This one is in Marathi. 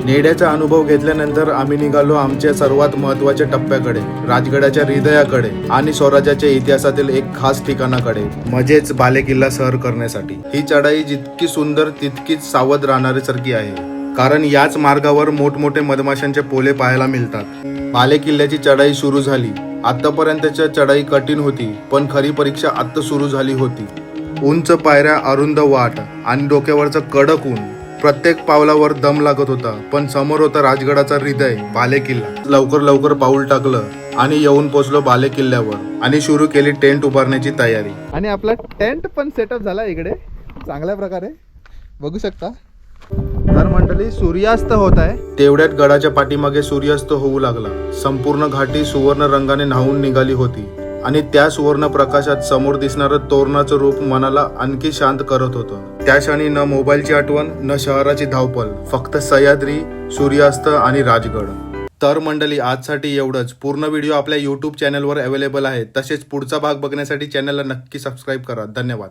नेड्याचा अनुभव घेतल्यानंतर आम्ही निघालो आमच्या सर्वात महत्त्वाच्या टप्प्याकडे, राजगडाच्या हृदयाकडे आणि स्वराज्याच्या इतिहासातील एक खास ठिकाणाकडे, म्हणजेच बालेकिल्ला सर करण्यासाठी. ही चढाई जितकी सुंदर तितकीच सावध राहण्यासारखी आहे, कारण याच मार्गावर मोठमोठे मधमाशांचे पोले पाहायला मिळतात. बालेकिल्ल्याची चढाई सुरू झाली. आतापर्यंतच्या चढाई कठीण होती, पण खरी परीक्षा आता सुरू झाली होती. उंच पायऱ्या, अरुंद वाट आणि डोक्यावरचं कडक ऊन. प्रत्येक पावलावर दम लागत होता, पण समोर होता राजगडाचा हृदय, बालेकिल्ला. लवकर पाऊल टाकलं आणि येऊन पोहोचलो बालेकिल्ल्यावर आणि सुरू केली टेंट उभारण्याची तयारी. आणि आपला टेंट पण सेटअप झाला इकडे चांगल्या प्रकारे बघू शकता. तर मंडळी, सूर्यास्त होत आहे. तेवढ्यात गडाच्या पाठीमागे सूर्यास्त होऊ लागला. संपूर्ण घाटी सुवर्ण रंगाने न्हावून निघाली होती आणि त्या सुवर्ण प्रकाशात समोर दिसणारं तोरणाचं रूप मनाला आणखी शांत करत होतं. त्या क्षणी न मोबाईलची आठवण, न शहराची धावपळ, फक्त सह्याद्री, सूर्यास्त आणि राजगड. तर मंडळी, आजसाठी एवढंच. पूर्ण व्हिडिओ आपल्या यूट्यूब चॅनलवर अवेलेबल आहे. तसेच पुढचा भाग बघण्यासाठी चॅनलला नक्की सबस्क्राईब करा. धन्यवाद.